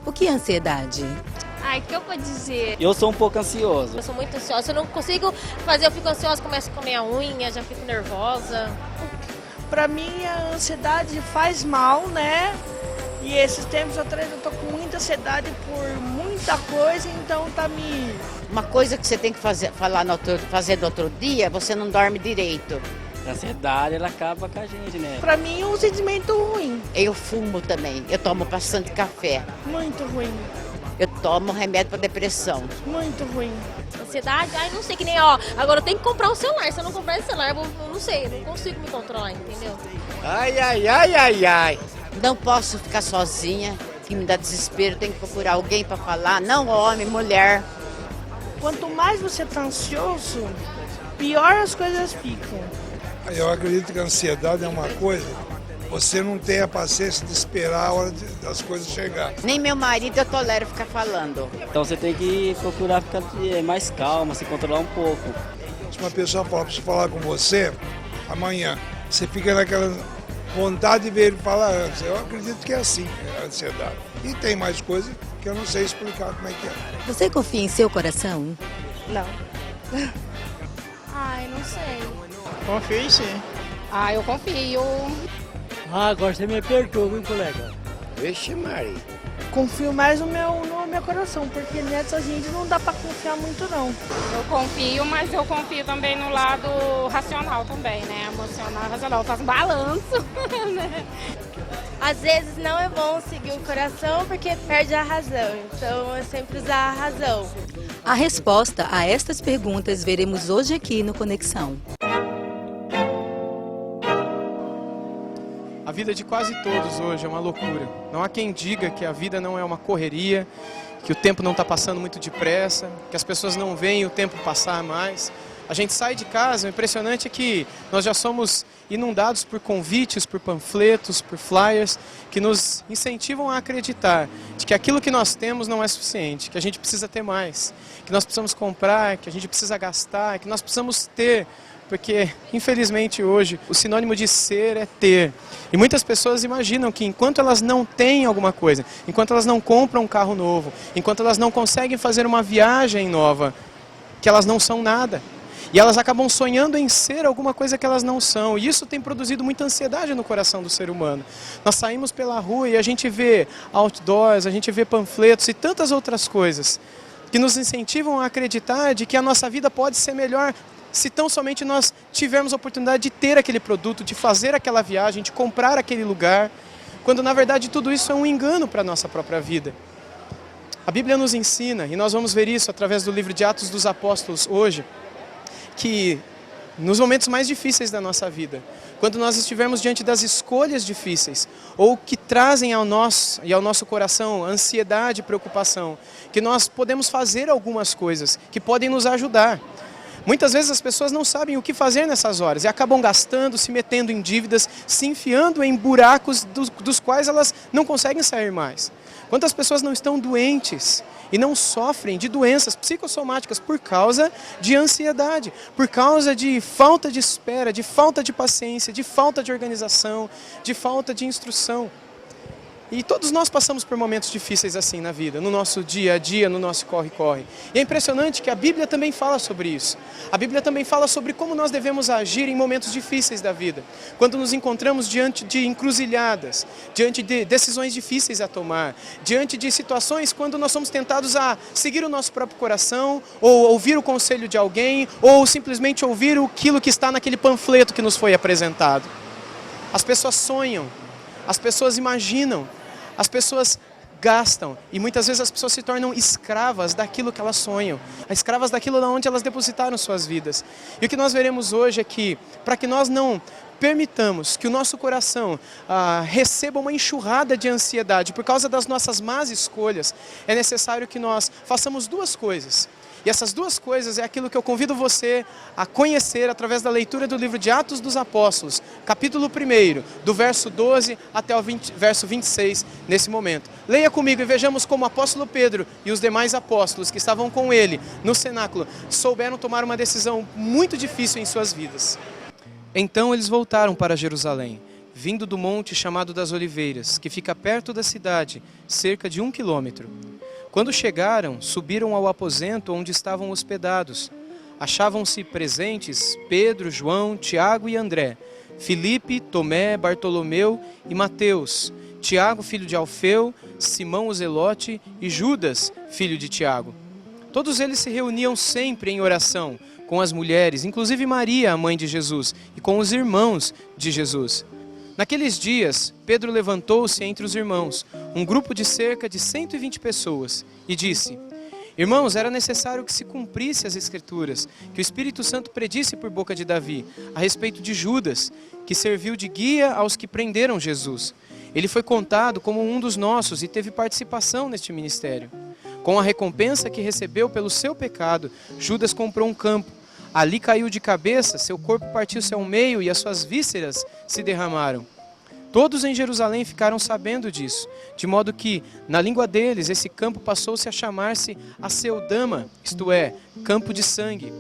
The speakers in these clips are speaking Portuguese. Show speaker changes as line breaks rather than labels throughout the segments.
O que é ansiedade?
Ai, o que eu vou dizer?
Eu sou um pouco ansioso.
Eu sou muito ansiosa, eu não consigo fazer, eu fico ansiosa, começo a comer a unha, já fico nervosa.
Pra mim, a ansiedade faz mal, né? E esses tempos atrás eu tô com muita ansiedade por muita coisa, então tá me...
Uma coisa que você tem que fazer no outro dia, você não dorme direito.
A ansiedade, ela acaba com a gente, né?
Pra mim, é um sentimento ruim,
Eu fumo também, eu tomo bastante café.
muito ruim,
Eu tomo remédio para depressão.
muito ruim.
Ansiedade, ai, não sei, que nem, ó, agora eu tenho que comprar um celular, se eu não comprar esse celular, eu não sei, eu não consigo me controlar, entendeu?
Ai, ai, ai, ai, ai.
Não posso ficar sozinha, que me dá desespero, tenho que procurar alguém para falar, não homem, mulher.
Quanto mais você tá ansioso, pior as coisas ficam.
Eu acredito que a ansiedade é uma coisa, você não tem a paciência de esperar a hora das coisas chegar.
Nem meu marido eu tolero ficar falando.
Então você tem que procurar ficar mais calma, se controlar um pouco.
Se uma pessoa fala para falar com você, amanhã, você fica naquela vontade de ver ele falar antes. Eu acredito que é assim, a ansiedade. E tem mais coisas que eu não sei explicar como é que é.
Você confia em seu coração?
Não.
Ai, não sei.
Confio sim.
Ah, eu confio.
Ah, agora você me apertou, hein, colega?
Vixe, Maria.
Confio mais no meu coração, porque nessa gente não dá pra confiar muito, não.
Eu confio, mas eu confio também no lado racional também, né? Emocional, racional. Eu faço um balanço, né?
Às vezes não é bom seguir o coração porque perde a razão, então é sempre usar a razão.
A resposta a estas perguntas veremos hoje aqui no Conexão.
A vida de quase todos hoje é uma loucura. Não há quem diga que a vida não é uma correria, que o tempo não está passando muito depressa, que as pessoas não veem o tempo passar mais. A gente sai de casa, o impressionante é que nós já somos inundados por convites, por panfletos, por flyers, que nos incentivam a acreditar de que aquilo que nós temos não é suficiente, que a gente precisa ter mais, que nós precisamos comprar, que a gente precisa gastar, que nós precisamos ter. Porque, infelizmente, hoje, o sinônimo de ser é ter. E muitas pessoas imaginam que enquanto elas não têm alguma coisa, enquanto elas não compram um carro novo, enquanto elas não conseguem fazer uma viagem nova, que elas não são nada. E elas acabam sonhando em ser alguma coisa que elas não são. E isso tem produzido muita ansiedade no coração do ser humano. Nós saímos pela rua e a gente vê outdoors, a gente vê panfletos e tantas outras coisas que nos incentivam a acreditar de que a nossa vida pode ser melhor se tão somente nós tivermos a oportunidade de ter aquele produto, de fazer aquela viagem, de comprar aquele lugar, quando na verdade tudo isso é um engano para a nossa própria vida. A Bíblia nos ensina, e nós vamos ver isso através do livro de Atos dos Apóstolos hoje, que nos momentos mais difíceis da nossa vida, quando nós estivermos diante das escolhas difíceis, ou que trazem ao nosso coração ansiedade e preocupação, que nós podemos fazer algumas coisas que podem nos ajudar. Muitas vezes as pessoas não sabem o que fazer nessas horas e acabam gastando, se metendo em dívidas, se enfiando em buracos dos quais elas não conseguem sair mais. Quantas pessoas não estão doentes e não sofrem de doenças psicossomáticas por causa de ansiedade, por causa de falta de espera, de falta de paciência, de falta de organização, de falta de instrução. E todos nós passamos por momentos difíceis assim na vida, no nosso dia a dia, no nosso corre-corre. E é impressionante que a Bíblia também fala sobre isso. A Bíblia também fala sobre como nós devemos agir em momentos difíceis da vida. Quando nos encontramos diante de encruzilhadas, diante de decisões difíceis a tomar, diante de situações quando nós somos tentados a seguir o nosso próprio coração, ou ouvir o conselho de alguém, ou simplesmente ouvir aquilo que está naquele panfleto que nos foi apresentado. As pessoas sonham, as pessoas imaginam, as pessoas gastam e muitas vezes as pessoas se tornam escravas daquilo que elas sonham, escravas daquilo onde elas depositaram suas vidas. E o que nós veremos hoje é que, para que nós não permitamos que o nosso coração receba uma enxurrada de ansiedade por causa das nossas más escolhas, é necessário que nós façamos duas coisas. E essas duas coisas é aquilo que eu convido você a conhecer através da leitura do livro de Atos dos Apóstolos, capítulo 1, do verso 12 até o verso 26, nesse momento. Leia comigo e vejamos como o apóstolo Pedro e os demais apóstolos que estavam com ele no cenáculo souberam tomar uma decisão muito difícil em suas vidas. Então eles voltaram para Jerusalém, vindo do monte chamado das Oliveiras, que fica perto da cidade, cerca de 1 quilômetro. Quando chegaram, subiram ao aposento onde estavam hospedados. Achavam-se presentes Pedro, João, Tiago e André, Filipe, Tomé, Bartolomeu e Mateus, Tiago, filho de Alfeu, Simão o Zelote e Judas, filho de Tiago. Todos eles se reuniam sempre em oração com as mulheres, inclusive Maria, a mãe de Jesus, e com os irmãos de Jesus. Naqueles dias, Pedro levantou-se entre os irmãos, um grupo de cerca de 120 pessoas, e disse: Irmãos, era necessário que se cumprisse as Escrituras, que o Espírito Santo predisse por boca de Davi, a respeito de Judas, que serviu de guia aos que prenderam Jesus. Ele foi contado como um dos nossos e teve participação neste ministério. Com a recompensa que recebeu pelo seu pecado, Judas comprou um campo. Ali caiu de cabeça, seu corpo partiu-se ao meio e as suas vísceras se derramaram. Todos em Jerusalém ficaram sabendo disso, de modo que, na língua deles, esse campo passou-se a chamar-se Aceldama, isto é, campo de sangue.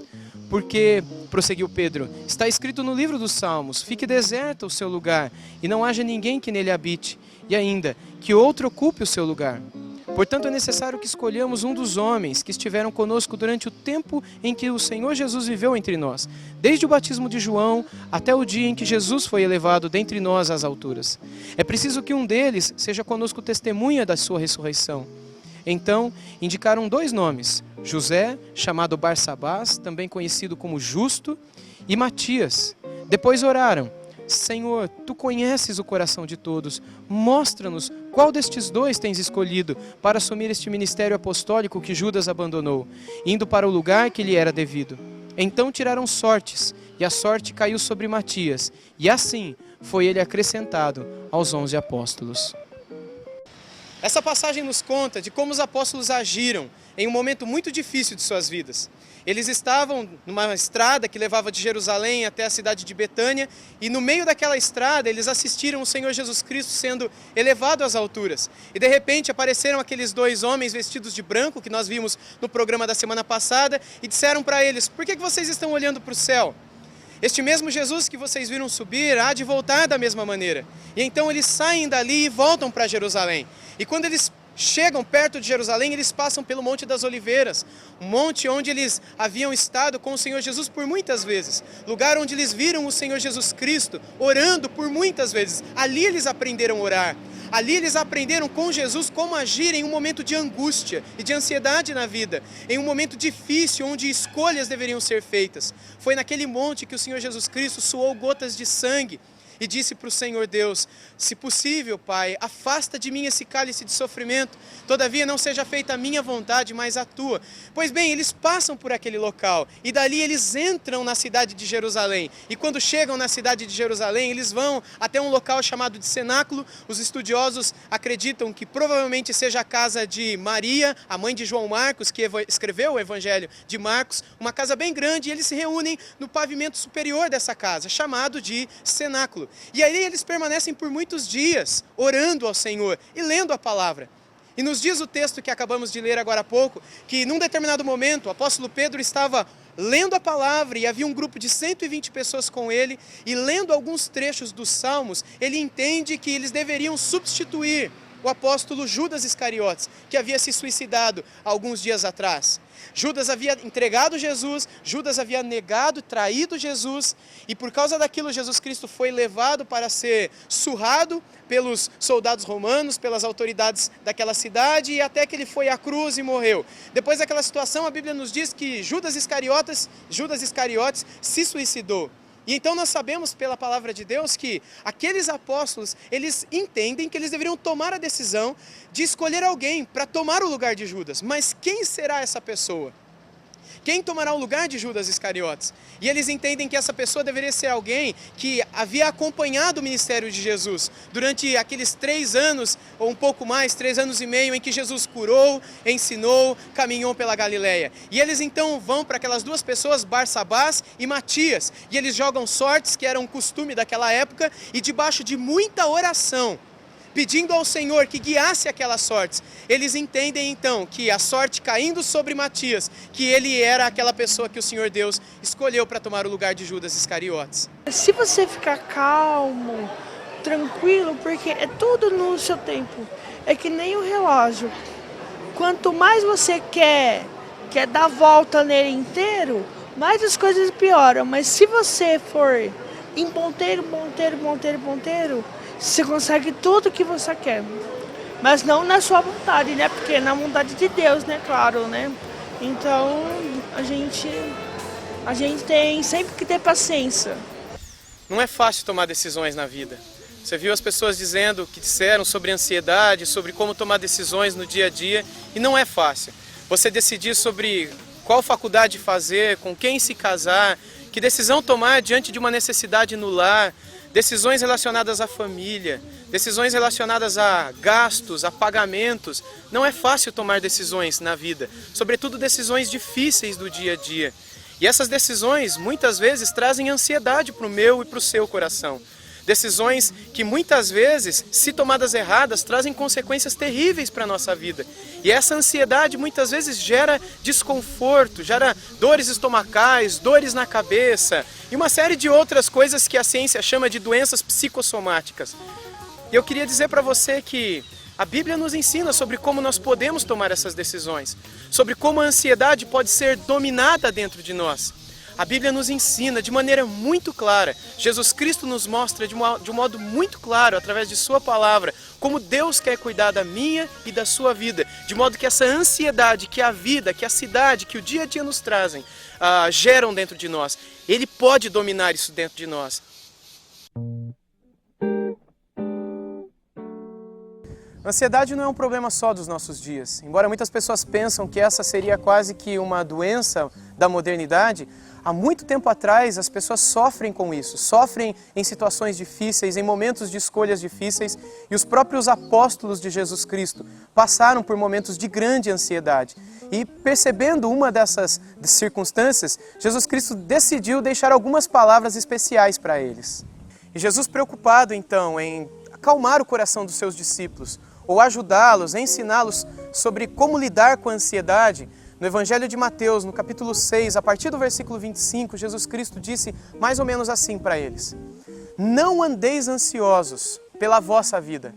Porque, prosseguiu Pedro, está escrito no livro dos Salmos, fique deserto o seu lugar, e não haja ninguém que nele habite, e ainda, que outro ocupe o seu lugar. Portanto, é necessário que escolhamos um dos homens que estiveram conosco durante o tempo em que o Senhor Jesus viveu entre nós, desde o batismo de João até o dia em que Jesus foi elevado dentre nós às alturas. É preciso que um deles seja conosco testemunha da sua ressurreição. Então, indicaram 2 nomes, José, chamado Barsabás, também conhecido como Justo, e Matias. Depois oraram: Senhor, Tu conheces o coração de todos, mostra-nos qual destes 2 tens escolhido para assumir este ministério apostólico que Judas abandonou, indo para o lugar que lhe era devido. Então tiraram sortes, e a sorte caiu sobre Matias, e assim foi ele acrescentado aos 11 apóstolos. Essa passagem nos conta de como os apóstolos agiram em um momento muito difícil de suas vidas. Eles estavam numa estrada que levava de Jerusalém até a cidade de Betânia, e no meio daquela estrada eles assistiram o Senhor Jesus Cristo sendo elevado às alturas. E de repente apareceram aqueles 2 homens vestidos de branco, que nós vimos no programa da semana passada, e disseram para eles: por que vocês estão olhando para o céu? Este mesmo Jesus que vocês viram subir há de voltar da mesma maneira. E então eles saem dali e voltam para Jerusalém. E quando eles chegam perto de Jerusalém, eles passam pelo Monte das Oliveiras, um monte onde eles haviam estado com o Senhor Jesus por muitas vezes, lugar onde eles viram o Senhor Jesus Cristo orando por muitas vezes. Ali eles aprenderam a orar, ali eles aprenderam com Jesus como agir em um momento de angústia e de ansiedade na vida, em um momento difícil onde escolhas deveriam ser feitas. Foi naquele monte que o Senhor Jesus Cristo suou gotas de sangue e disse para o Senhor Deus: se possível, Pai, afasta de mim esse cálice de sofrimento, todavia não seja feita a minha vontade, mas a tua. Pois bem, eles passam por aquele local, e dali eles entram na cidade de Jerusalém, e quando chegam na cidade de Jerusalém, eles vão até um local chamado de cenáculo. Os estudiosos acreditam que provavelmente seja a casa de Maria, a mãe de João Marcos, que escreveu o Evangelho de Marcos, uma casa bem grande, e eles se reúnem no pavimento superior dessa casa, chamado de cenáculo. E aí eles permanecem por muitos dias, orando ao Senhor e lendo a palavra. E nos diz o texto que acabamos de ler agora há pouco, que num determinado momento o apóstolo Pedro estava lendo a palavra e havia um grupo de 120 pessoas com ele, e lendo alguns trechos dos Salmos, ele entende que eles deveriam substituir o apóstolo Judas Iscariotes, que havia se suicidado alguns dias atrás. Judas havia entregado Jesus, Judas havia negado, traído Jesus, e por causa daquilo Jesus Cristo foi levado para ser surrado pelos soldados romanos, pelas autoridades daquela cidade, e até que ele foi à cruz e morreu. Depois daquela situação, a Bíblia nos diz que Judas Iscariotes se suicidou. E então nós sabemos pela palavra de Deus que aqueles apóstolos, eles entendem que eles deveriam tomar a decisão de escolher alguém para tomar o lugar de Judas. Mas quem será essa pessoa? Quem tomará o lugar de Judas Iscariotes? E eles entendem que essa pessoa deveria ser alguém que havia acompanhado o ministério de Jesus durante aqueles 3 anos, ou um pouco mais, 3 anos e meio, em que Jesus curou, ensinou, caminhou pela Galileia. E eles então vão para aquelas 2 pessoas, Barsabás e Matias, e eles jogam sortes, que era um costume daquela época, e debaixo de muita oração, pedindo ao Senhor que guiasse aquelas sortes, eles entendem então que a sorte caindo sobre Matias, que ele era aquela pessoa que o Senhor Deus escolheu para tomar o lugar de Judas Iscariotes.
Se você ficar calmo, tranquilo, porque é tudo no seu tempo, é que nem um relógio. Quanto mais você quer dar a volta nele inteiro, mais as coisas pioram. Mas se você for em ponteiro, você consegue tudo que você quer. Mas não na sua vontade, né? Porque é na vontade de Deus, né? Claro, né? Então, a gente tem sempre que ter paciência.
Não é fácil tomar decisões na vida. Você viu as pessoas dizendo o que disseram sobre ansiedade, sobre como tomar decisões no dia a dia, e não é fácil. Você decidir sobre qual faculdade fazer, com quem se casar, que decisão tomar diante de uma necessidade no lar, decisões relacionadas à família, decisões relacionadas a gastos, a pagamentos. Não é fácil tomar decisões na vida, sobretudo decisões difíceis do dia a dia. E essas decisões muitas vezes trazem ansiedade para o meu e para o seu coração. Decisões que muitas vezes, se tomadas erradas, trazem consequências terríveis para a nossa vida. E essa ansiedade muitas vezes gera desconforto, gera dores estomacais, dores na cabeça e uma série de outras coisas que a ciência chama de doenças psicossomáticas. E eu queria dizer para você que a Bíblia nos ensina sobre como nós podemos tomar essas decisões, sobre como a ansiedade pode ser dominada dentro de nós. A Bíblia nos ensina de maneira muito clara, Jesus Cristo nos mostra de um modo muito claro, através de sua palavra, como Deus quer cuidar da minha e da sua vida, de modo que essa ansiedade que a vida, que a cidade, que o dia a dia nos trazem, geram dentro de nós. Ele pode dominar isso dentro de nós. A ansiedade não é um problema só dos nossos dias. Embora muitas pessoas pensam que essa seria quase que uma doença da modernidade, há muito tempo atrás as pessoas sofrem com isso, sofrem em situações difíceis, em momentos de escolhas difíceis, e os próprios apóstolos de Jesus Cristo passaram por momentos de grande ansiedade. E percebendo uma dessas circunstâncias, Jesus Cristo decidiu deixar algumas palavras especiais para eles. E Jesus, preocupado então em acalmar o coração dos seus discípulos, ou ajudá-los, ensiná-los sobre como lidar com a ansiedade, no Evangelho de Mateus, no capítulo 6, a partir do versículo 25, Jesus Cristo disse mais ou menos assim para eles: não andeis ansiosos pela vossa vida,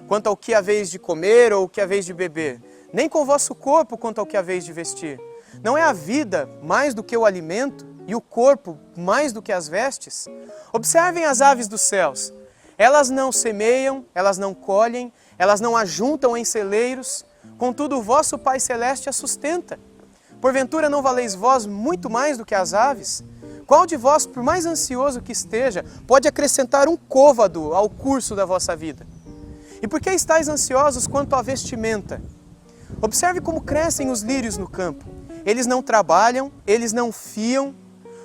quanto ao que haveis de comer ou o que haveis de beber, nem com o vosso corpo quanto ao que haveis de vestir. Não é a vida mais do que o alimento e o corpo mais do que as vestes? Observem as aves dos céus. Elas não semeiam, elas não colhem, elas não ajuntam em celeiros, contudo o vosso Pai Celeste as sustenta. Porventura não valeis vós muito mais do que as aves? Qual de vós, por mais ansioso que esteja, pode acrescentar um côvado ao curso da vossa vida? E por que estáis ansiosos quanto à vestimenta? Observe como crescem os lírios no campo. Eles não trabalham, eles não fiam.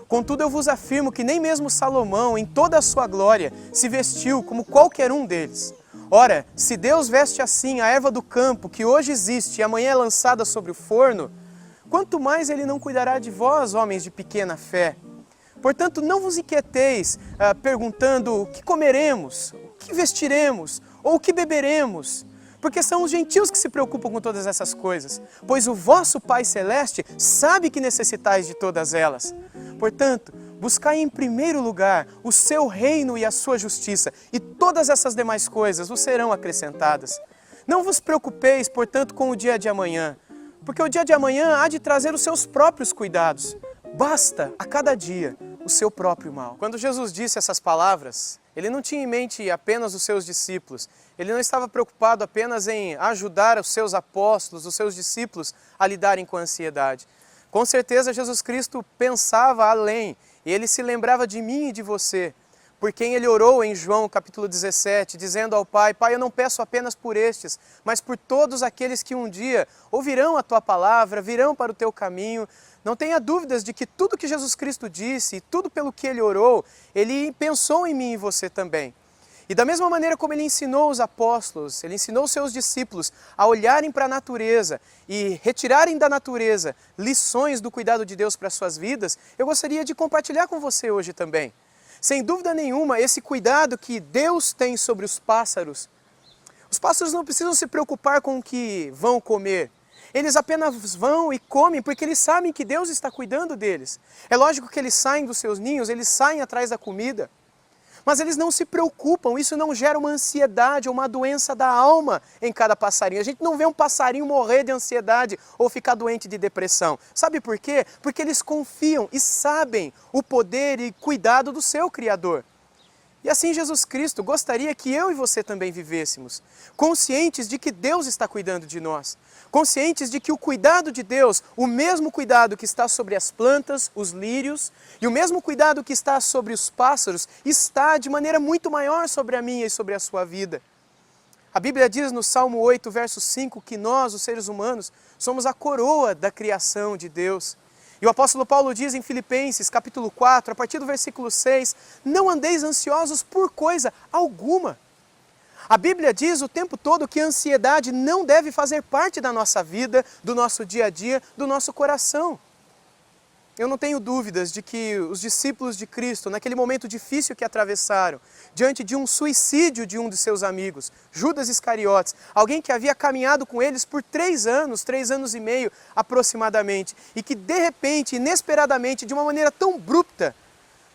Contudo, eu vos afirmo que nem mesmo Salomão, em toda a sua glória, se vestiu como qualquer um deles. Ora, se Deus veste assim a erva do campo, que hoje existe e amanhã é lançada sobre o forno, quanto mais Ele não cuidará de vós, homens de pequena fé. Portanto, não vos inquieteis perguntando o que comeremos, o que vestiremos ou o que beberemos, porque são os gentios que se preocupam com todas essas coisas, pois o vosso Pai Celeste sabe que necessitais de todas elas. Portanto, buscai em primeiro lugar o seu reino e a sua justiça, e todas essas demais coisas vos serão acrescentadas. Não vos preocupeis, portanto, com o dia de amanhã, porque o dia de amanhã há de trazer os seus próprios cuidados. Basta a cada dia o seu próprio mal. Quando Jesus disse essas palavras, Ele não tinha em mente apenas os seus discípulos. Ele não estava preocupado apenas em ajudar os seus apóstolos, os seus discípulos a lidarem com a ansiedade. Com certeza Jesus Cristo pensava além, e Ele se lembrava de mim e de você, por quem Ele orou em João capítulo 17, dizendo ao Pai: Pai, eu não peço apenas por estes, mas por todos aqueles que um dia ouvirão a Tua palavra, virão para o Teu caminho. Não tenha dúvidas de que tudo que Jesus Cristo disse, e tudo pelo que Ele orou, Ele pensou em mim e você também. E da mesma maneira como Ele ensinou os apóstolos, Ele ensinou os seus discípulos a olharem para a natureza e retirarem da natureza lições do cuidado de Deus para as suas vidas, eu gostaria de compartilhar com você hoje também. Sem dúvida nenhuma, esse cuidado que Deus tem sobre os pássaros, Os pássaros não precisam se preocupar com o que vão comer. Eles apenas vão e comem porque eles sabem que Deus está cuidando deles. É lógico que eles saem dos seus ninhos, eles saem atrás da comida. Mas eles não se preocupam, isso não gera uma ansiedade ou uma doença da alma em cada passarinho. A gente não vê um passarinho morrer de ansiedade ou ficar doente de depressão. Sabe por quê? Porque eles confiam e sabem o poder e cuidado do seu Criador. E assim Jesus Cristo gostaria que eu e você também vivêssemos, conscientes de que Deus está cuidando de nós, conscientes de que o cuidado de Deus, o mesmo cuidado que está sobre as plantas, os lírios, e o mesmo cuidado que está sobre os pássaros, está de maneira muito maior sobre a minha e sobre a sua vida. A Bíblia diz no Salmo 8, verso 5, que nós, os seres humanos, somos a coroa da criação de Deus. E o apóstolo Paulo diz em Filipenses, capítulo 4, a partir do versículo 6, não andeis ansiosos por coisa alguma. A Bíblia diz o tempo todo que a ansiedade não deve fazer parte da nossa vida, do nosso dia a dia, do nosso coração. Eu não tenho dúvidas de que os discípulos de Cristo, naquele momento difícil que atravessaram, diante de um suicídio de um de seus amigos, Judas Iscariotes, alguém que havia caminhado com eles por 3 anos e meio aproximadamente, e que de repente, inesperadamente, de uma maneira tão abrupta,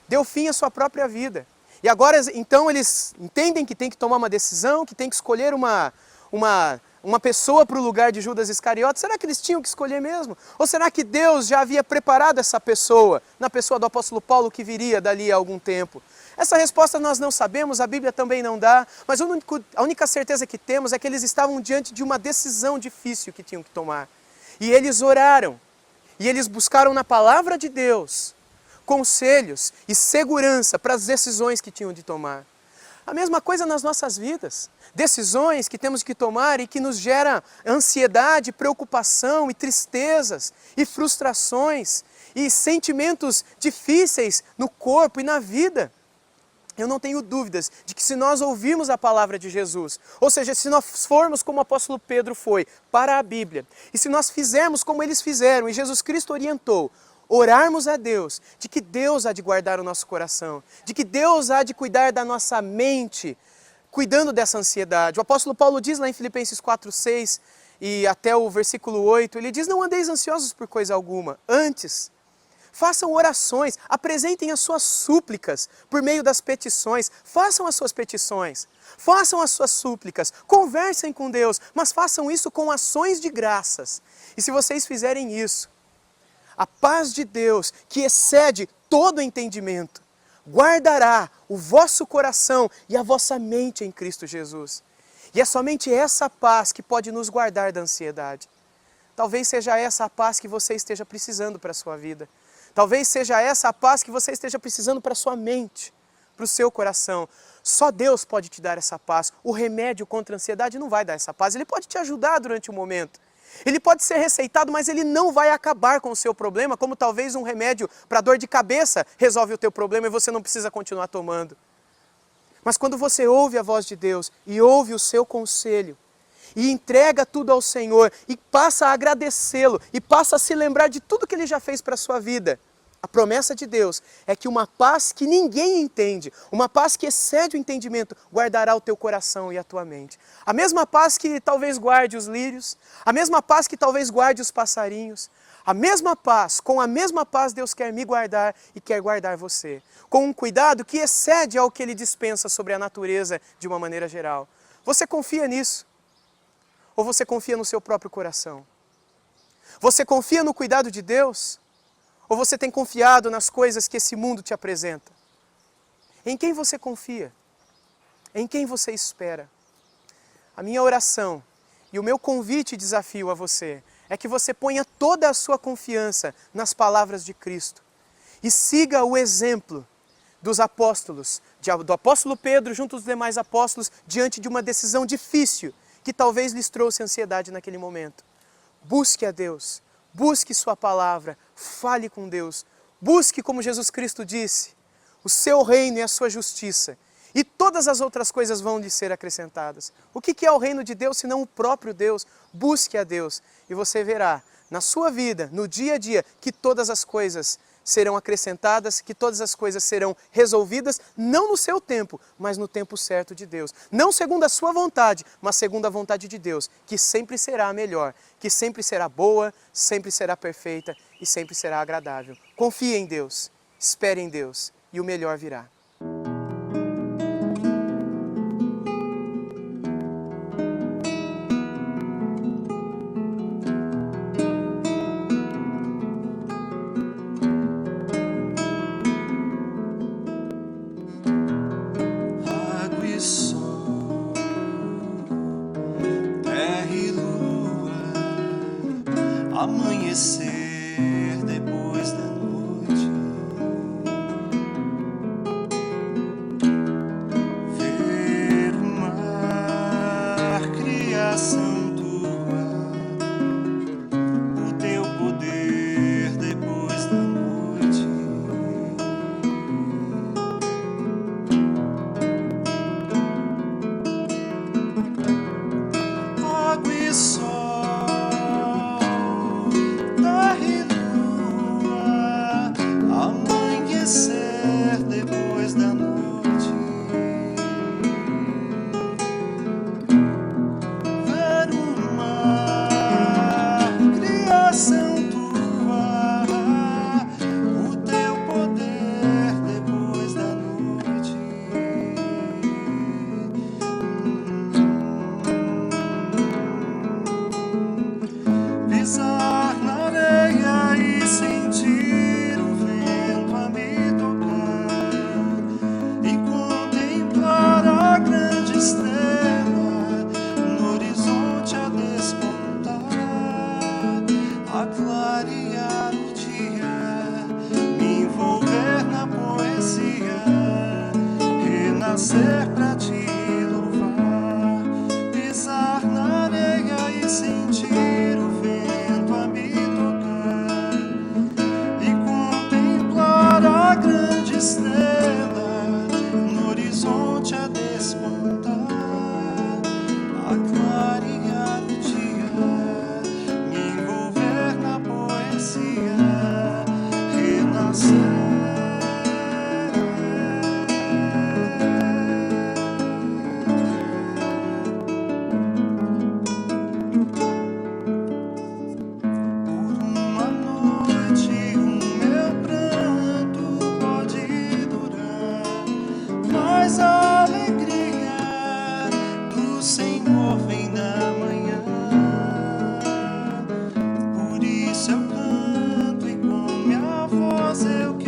deu fim à sua própria vida. E agora, então, eles entendem que tem que tomar uma decisão, que tem que escolher uma pessoa para o lugar de Judas Iscariotes. Será que eles tinham que escolher mesmo? Ou será que Deus já havia preparado essa pessoa, na pessoa do apóstolo Paulo que viria dali a algum tempo? Essa resposta nós não sabemos, a Bíblia também não dá, mas a única certeza que temos é que eles estavam diante de uma decisão difícil que tinham que tomar. E eles oraram, e eles buscaram na palavra de Deus conselhos e segurança para as decisões que tinham de tomar. A mesma coisa nas nossas vidas. Decisões que temos que tomar e que nos gera ansiedade, preocupação e tristezas e frustrações e sentimentos difíceis no corpo e na vida. Eu não tenho dúvidas de que se nós ouvirmos a palavra de Jesus, ou seja, se nós formos como o apóstolo Pedro foi para a Bíblia, e se nós fizermos como eles fizeram e Jesus Cristo orientou, orarmos a Deus, de que Deus há de guardar o nosso coração, de que Deus há de cuidar da nossa mente, cuidando dessa ansiedade. O apóstolo Paulo diz lá em Filipenses 4, 6 e até o versículo 8, ele diz, não andeis ansiosos por coisa alguma, antes, façam orações, apresentem as suas súplicas por meio das petições, façam as suas petições, façam as suas súplicas, conversem com Deus, mas façam isso com ações de graças. E se vocês fizerem isso, a paz de Deus, que excede todo entendimento, guardará o vosso coração e a vossa mente em Cristo Jesus. E é somente essa paz que pode nos guardar da ansiedade. Talvez seja essa a paz que você esteja precisando para a sua vida. Talvez seja essa a paz que você esteja precisando para a sua mente, para o seu coração. Só Deus pode te dar essa paz. O remédio contra a ansiedade não vai dar essa paz. Ele pode te ajudar durante o momento. Ele pode ser receitado, mas ele não vai acabar com o seu problema, como talvez um remédio para dor de cabeça resolve o teu problema e você não precisa continuar tomando. Mas quando você ouve a voz de Deus e ouve o seu conselho, e entrega tudo ao Senhor, e passa a agradecê-lo, e passa a se lembrar de tudo que Ele já fez para a sua vida, a promessa de Deus é que uma paz que ninguém entende, uma paz que excede o entendimento, guardará o teu coração e a tua mente. A mesma paz que talvez guarde os lírios, a mesma paz que talvez guarde os passarinhos, a mesma paz, com a mesma paz Deus quer me guardar e quer guardar você. Com um cuidado que excede ao que Ele dispensa sobre a natureza de uma maneira geral. Você confia nisso? Ou você confia no seu próprio coração? Você confia no cuidado de Deus? Ou você tem confiado nas coisas que esse mundo te apresenta? Em quem você confia? Em quem você espera? A minha oração e o meu convite e desafio a você é que você ponha toda a sua confiança nas palavras de Cristo e siga o exemplo dos apóstolos, do apóstolo Pedro junto aos demais apóstolos, diante de uma decisão difícil que talvez lhes trouxe ansiedade naquele momento. Busque a Deus. Busque sua palavra, fale com Deus, busque, como Jesus Cristo disse, o seu reino e a sua justiça, e todas as outras coisas vão lhe ser acrescentadas. O que é o reino de Deus, senão o próprio Deus? Busque a Deus, e você verá, na sua vida, no dia a dia, que todas as coisas serão acrescentadas, que todas as coisas serão resolvidas, não no seu tempo, mas no tempo certo de Deus. Não segundo a sua vontade, mas segundo a vontade de Deus, que sempre será a melhor, que sempre será boa, sempre será perfeita e sempre será agradável. Confie em Deus, espere em Deus e o melhor virá.
Amanhecer depois da noite, ver o mar, criação tua, o teu poder depois da noite, água e sol. Depois da noite, ver o mar, criação tua, o teu poder depois da noite, pisar na areia e sentir o vento a me tocar. Estrela no horizonte a despontar, a clarear o dia, me envolver na poesia, renascer pra te louvar, pisar na areia e sentir o vento a me tocar, e contemplar a grande estrela no horizonte a despontar, a clarear o dia, me envolver na poesia, renascer. Por uma noite o meu pranto pode durar, mas a alegria do Senhor vem na manhã. Por isso eu canto e com minha voz eu quero